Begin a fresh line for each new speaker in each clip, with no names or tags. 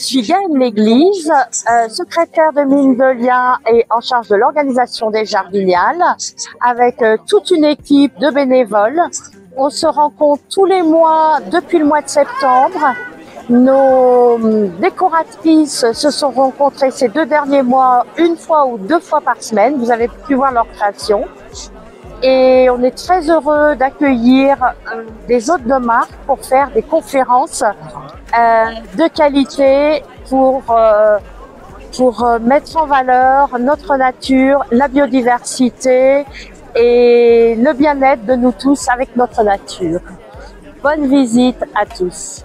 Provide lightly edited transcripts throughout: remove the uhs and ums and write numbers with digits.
suis Gaëlle L'Église, secrétaire de Mine de Liens et en charge de l'organisation des Jardiniales, avec toute une équipe de bénévoles. On se rencontre tous les mois depuis le mois de septembre. Nos décoratrices se sont rencontrées ces 2 derniers mois, 1 fois ou 2 fois par semaine. Vous avez pu voir leur création. Et on est très heureux d'accueillir des hôtes de marque pour faire des conférences de qualité pour mettre en valeur notre nature, la biodiversité et le bien-être de nous tous avec notre nature. Bonne visite à tous.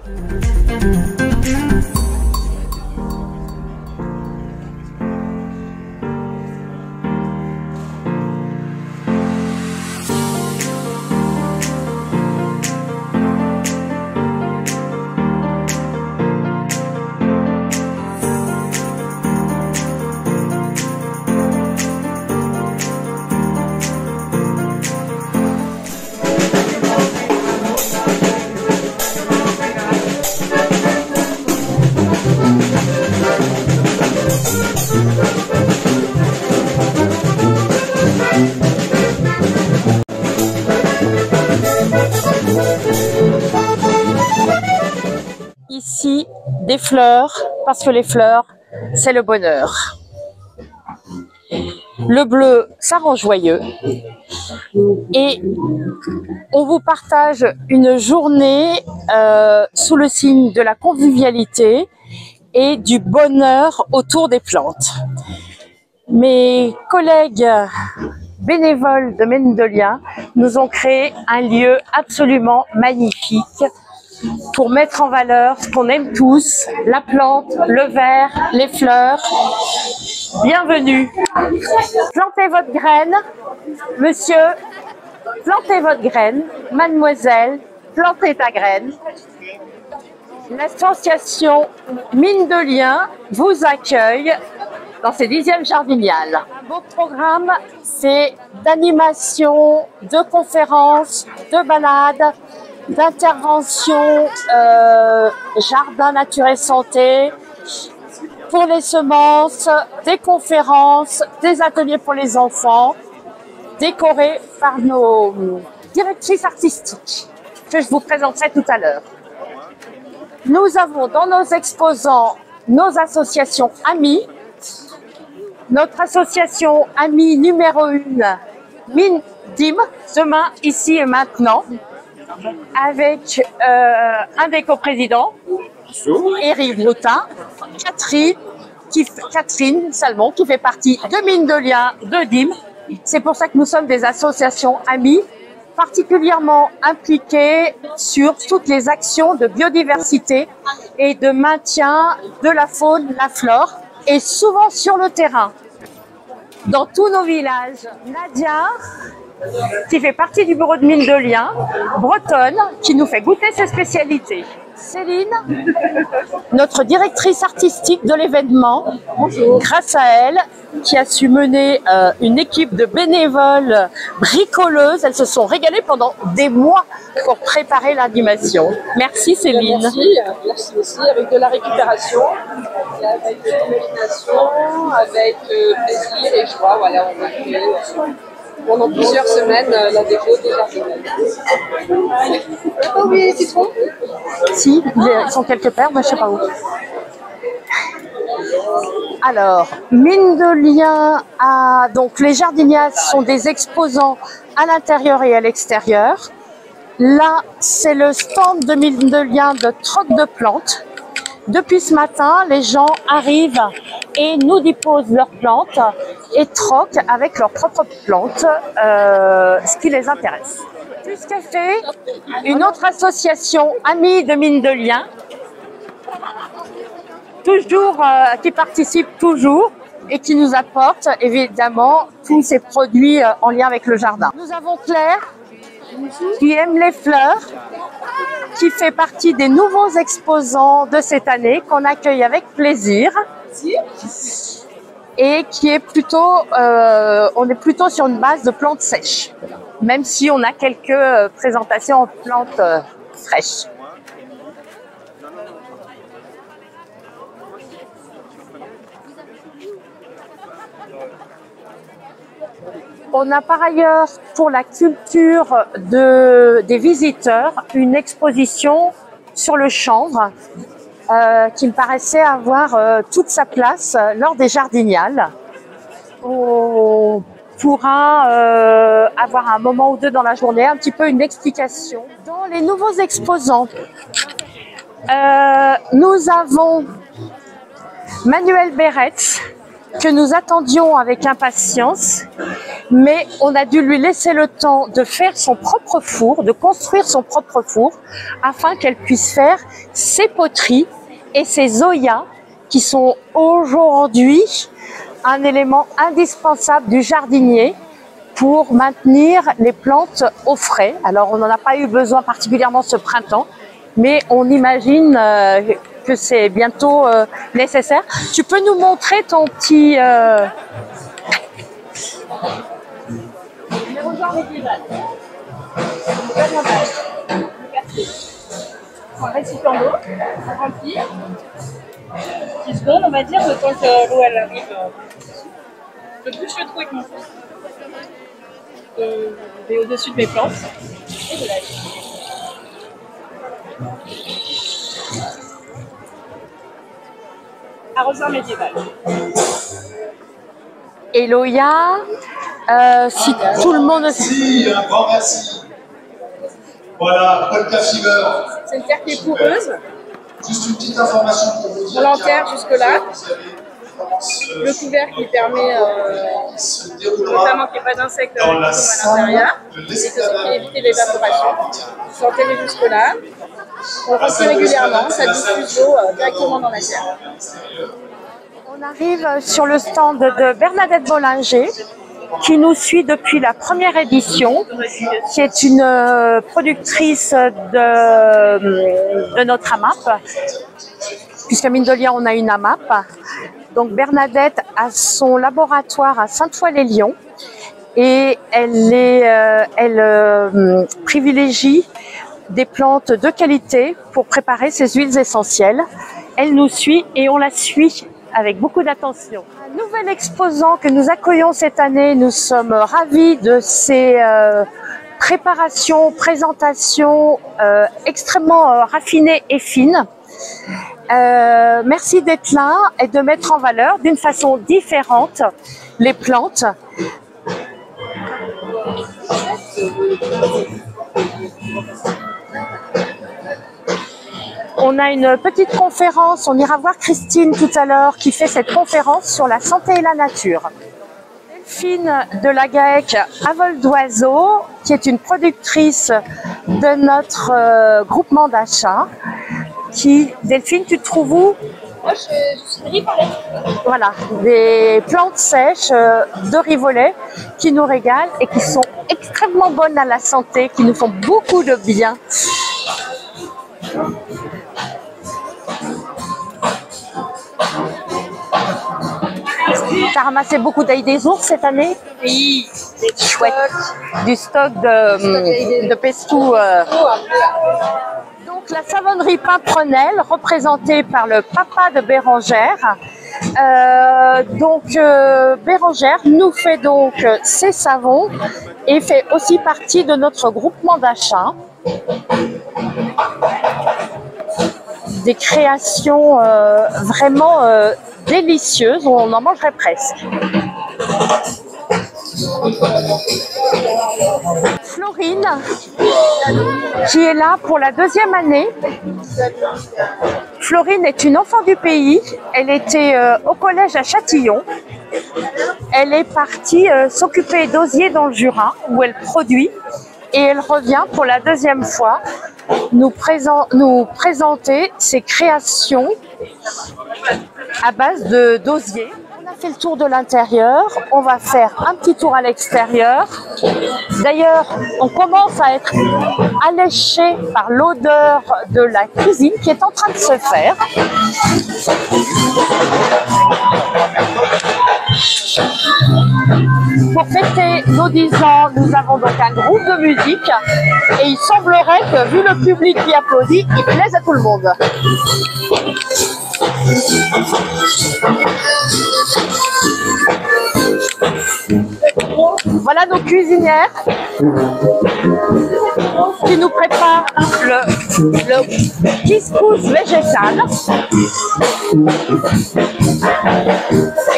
Ici, des fleurs, parce que les fleurs, c'est le bonheur. Le bleu, ça rend joyeux. Et on vous partage une journée sous le signe de la convivialité et du bonheur autour des plantes. Mes collègues bénévoles de Mine de Liens nous ont créé un lieu absolument magnifique pour mettre en valeur ce qu'on aime tous, la plante, le verre, les fleurs. Bienvenue. Plantez votre graine, monsieur, plantez votre graine, mademoiselle, plantez ta graine. L'association Mine de Liens vous accueille dans ces 10e Jardiniales. Un beau programme, c'est d'animation, de conférences, de balades, d'interventions, jardin, nature et santé, pour les semences, des conférences, des ateliers pour les enfants, décorés par nos directrices artistiques, que je vous présenterai tout à l'heure. Nous avons dans nos exposants nos associations amies. Notre association amie numéro 1, Mine Dim, demain, ici et maintenant, avec un des coprésidents, Éric Broutin, Catherine Salmon, qui fait partie de Mine de Liens de Dim. C'est pour ça que nous sommes des associations amies, particulièrement impliquées sur toutes les actions de biodiversité et de maintien de la faune, la flore, et souvent sur le terrain. Dans tous nos villages, Nadia, qui fait partie du bureau de Mine de Liens, bretonne, qui nous fait goûter ses spécialités. Céline, notre directrice artistique de l'événement, grâce à elle, qui a su mener une équipe de bénévoles bricoleuses. Elles se sont régalées pendant des mois pour préparer l'animation. Merci Céline.
Merci aussi, avec de la récupération, avec de l'imagination, avec plaisir et joie. Voilà, on a fait pendant plusieurs semaines la déco des jardins. On n'a pas oublié les citrons?
Si, ils sont quelque part, mais je ne sais pas où. Alors, Mine de Liens donc les jardinias sont des exposants à l'intérieur et à l'extérieur. Là, c'est le stand de Mine de Liens de troc de plantes. Depuis ce matin, les gens arrivent et nous déposent leurs plantes et troquent avec leurs propres plantes ce qui les intéresse. Plus Café, une autre association amie de Mine de Liens, qui participe toujours et qui nous apporte évidemment tous ces produits en lien avec le jardin. Nous avons Claire, qui aime les fleurs, qui fait partie des nouveaux exposants de cette année, qu'on accueille avec plaisir. Et qui est plutôt, on est plutôt sur une base de plantes sèches, même si on a quelques présentations en plantes fraîches. On a par ailleurs, pour la culture des visiteurs, une exposition sur le chanvre qui me paraissait avoir toute sa place lors des Jardiniales. On pourra avoir un moment ou deux dans la journée, un petit peu une explication. Dans les nouveaux exposants, nous avons Manuel Béretz, que nous attendions avec impatience, mais on a dû lui laisser le temps de faire son propre four, de construire son propre four, afin qu'elle puisse faire ses poteries et ses zoyas, qui sont aujourd'hui un élément indispensable du jardinier pour maintenir les plantes au frais. Alors on n'en a pas eu besoin particulièrement ce printemps, mais on imagine que c'est bientôt nécessaire. Tu peux nous montrer ton petit arrosoir médiéval. Un récipient d'eau, à remplir. 10 secondes, on va dire, le temps que l'eau elle arrive. Je bouche le trou avec mon fils. Je vais au-dessus de mes plantes. Et de l'ail. Arrosoir médiéval. Eloïa, si tout le monde...
Merci, un grand merci. Voilà, Polka Fever.
C'est une terre qui est coureuse.
Juste une petite information pour vous dire.
On l'enterre jusque-là. Le couvercle qui permet notamment qu'il n'y ait pas d'insectes à l'intérieur et que ça peut éviter l'évaporation. C'est enterré jusque-là. On remplit régulièrement, ça diffuse l'eau directement dans la terre.
On arrive sur le stand de Bernadette Bollinger, qui nous suit depuis la première édition, qui est une productrice de notre AMAP, puisqu'à mine de rien, on a une AMAP. Donc Bernadette a son laboratoire à Sainte-Foy-les-Lyons et elle privilégie des plantes de qualité pour préparer ses huiles essentielles. Elle nous suit et on la suit avec beaucoup d'attention. Un nouvel exposant que nous accueillons cette année, nous sommes ravis de ces préparations, présentations extrêmement raffinées et fines. Merci d'être là et de mettre en valeur d'une façon différente les plantes. On a une petite conférence, on ira voir Christine tout à l'heure qui fait cette conférence sur la santé et la nature. Delphine de la GAEC à vol d'oiseau, qui est une productrice de notre groupement d'achat. Delphine, tu te trouves où?
Moi, je suis Rivolet.
Voilà, des plantes sèches de Rivolet qui nous régalent et qui sont extrêmement bonnes à la santé, qui nous font beaucoup de bien. T'as ramassé beaucoup d'ail des ours cette année?
Oui,
chouette. Du stock de pestou. Donc la savonnerie Pimprenel, représentée par le papa de Bérangère. Bérangère nous fait donc ses savons et fait aussi partie de notre groupement d'achat. Des créations vraiment délicieuses, on en mangerait presque. Florine, qui est là pour la deuxième année. Florine est une enfant du pays. Elle était au collège à Châtillon. Elle est partie s'occuper d'osier dans le Jura, où elle produit. Et elle revient pour la deuxième fois nous présenter ses créations à base d'osier. On a fait le tour de l'intérieur, on va faire un petit tour à l'extérieur. D'ailleurs, on commence à être alléché par l'odeur de la cuisine qui est en train de se faire. Pour fêter nos 10 ans, nous avons donc un groupe de musique et il semblerait que, vu le public qui applaudit, il plaise à tout le monde. Voilà. Voilà nos cuisinières qui nous préparent le couscous végétal.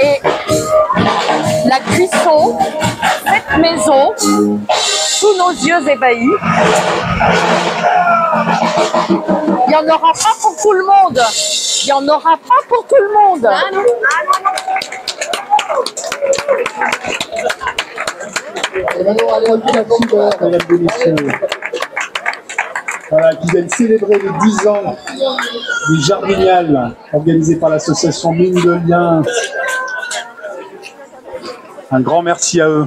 Et la cuisson faite maison sous nos yeux ébahis. Il n'y en aura pas pour tout le monde. Il n'y en aura pas pour tout le monde.
Et maintenant, allez, on dit la super, mesdames et messieurs. Voilà, qui viennent célébrer les 10 ans du Jardinial, organisé par l'association Mine de Liens. Un grand merci à eux.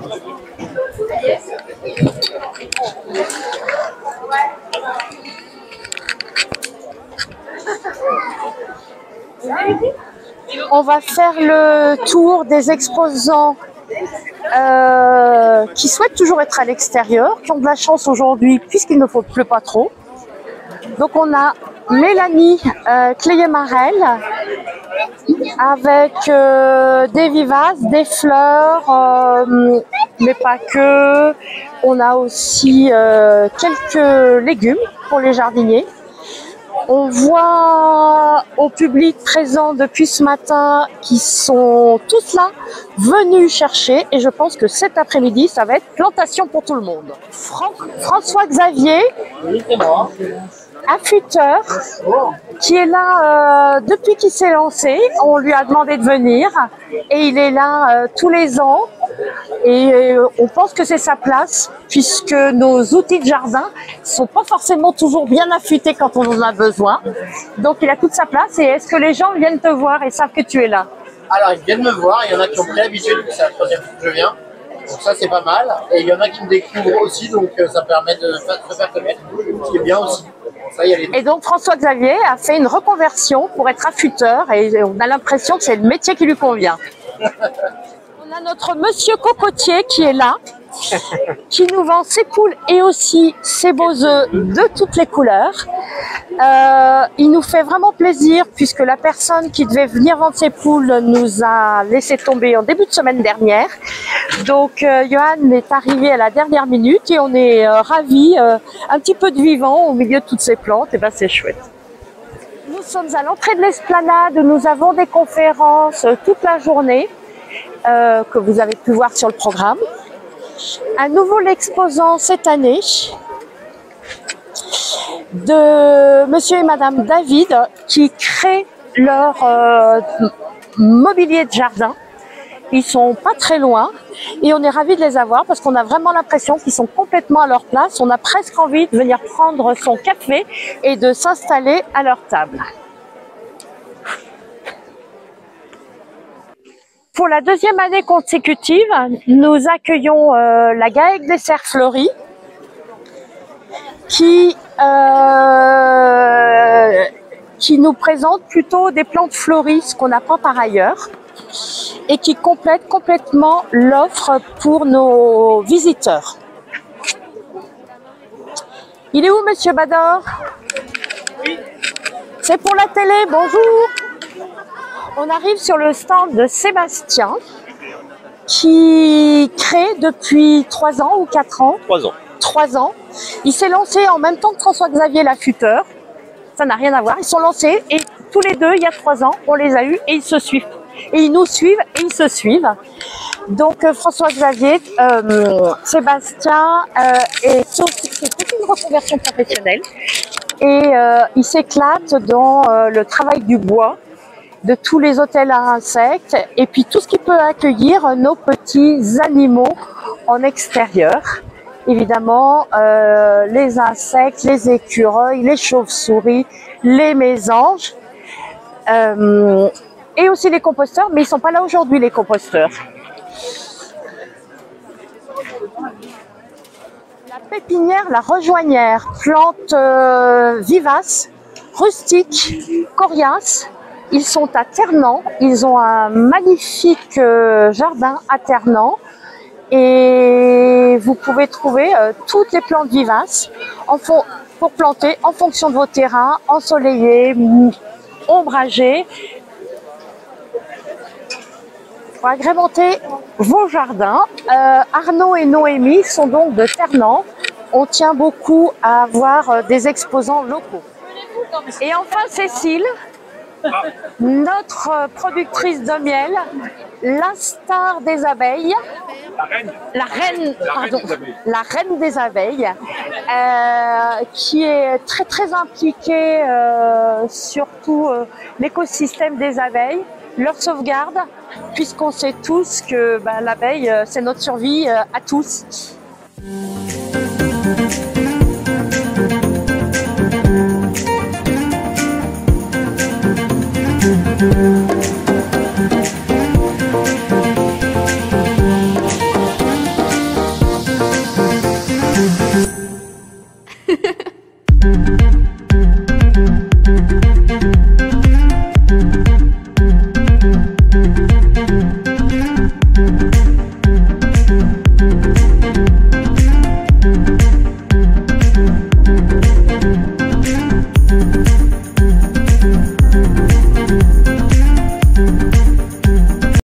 On va faire le tour des exposants qui souhaitent toujours être à l'extérieur, qui ont de la chance aujourd'hui puisqu'il ne pleut pas trop. Donc on a Mélanie Cléé-Marel avec des vivaces, des fleurs, mais pas que. On a aussi quelques légumes pour les jardiniers. On voit au public présent depuis ce matin qui sont tous là, venus chercher, et je pense que cet après-midi, ça va être plantation pour tout le monde. François Xavier, affûteur, qui est là depuis qu'il s'est lancé. On lui a demandé de venir et il est là tous les ans. Et on pense que c'est sa place puisque nos outils de jardin sont pas forcément toujours bien affûtés quand on en a besoin. Donc il a toute sa place. Et est-ce que les gens viennent te voir et savent que tu es là?
Alors ils viennent me voir, il y en a qui ont pris l'habitude, c'est la troisième fois que je viens. Donc ça c'est pas mal. Et il y en a qui me découvrent aussi, donc ça permet de se faire connaître, ce qui est bien aussi. Ça,
et donc François Xavier a fait une reconversion pour être affûteur et on a l'impression que c'est le métier qui lui convient. On a notre monsieur cocotier qui est là, qui nous vend ses poules et aussi ses beaux œufs de toutes les couleurs. Il nous fait vraiment plaisir puisque la personne qui devait venir vendre ses poules nous a laissé tomber en début de semaine dernière. Donc Johan est arrivé à la dernière minute et on est ravis, un petit peu de vivant au milieu de toutes ces plantes, et ben c'est chouette. Nous sommes à l'entrée de l'esplanade, nous avons des conférences toute la journée que vous avez pu voir sur le programme. À nouveau l'exposant cette année de monsieur et madame David qui créent leur mobilier de jardin. Ils sont pas très loin et on est ravis de les avoir parce qu'on a vraiment l'impression qu'ils sont complètement à leur place. On a presque envie de venir prendre son café et de s'installer à leur table. Pour la deuxième année consécutive, nous accueillons la GAEC des Serres Fleuries qui nous présente plutôt des plantes fleuries, ce qu'on n'a pas par ailleurs, et qui complète complètement l'offre pour nos visiteurs. Il est où, monsieur Bador? C'est pour la télé, bonjour. On arrive sur le stand de Sébastien qui crée depuis 3 ans ou 4 ans.
3 ans.
3 ans. Il s'est lancé en même temps que François Xavier l'affûteur. Ça n'a rien à voir. Ils sont lancés et tous les deux, il y a 3 ans, on les a eus et ils se suivent. Et ils nous suivent et ils se suivent. Donc François Xavier, Sébastien, c'est une reconversion professionnelle. Et il s'éclate dans le travail du bois, de tous les hôtels à insectes et puis tout ce qui peut accueillir nos petits animaux en extérieur. Évidemment, les insectes, les écureuils, les chauves-souris, les mésanges et aussi les composteurs, mais ils ne sont pas là aujourd'hui, les composteurs. La pépinière, la rejoignère, plante vivace, rustique, coriace. Ils sont à Ternant, ils ont un magnifique jardin à Ternant et vous pouvez trouver toutes les plantes vivaces pour planter en fonction de vos terrains, ensoleillés, ombragés, pour agrémenter vos jardins. Arnaud et Noémie sont donc de Ternant. On tient beaucoup à avoir des exposants locaux. Et enfin Cécile, notre productrice de miel, la star des abeilles, la reine des abeilles, qui est très impliquée sur tout l'écosystème des abeilles, leur sauvegarde, puisqu'on sait tous que l'abeille, c'est notre survie à tous.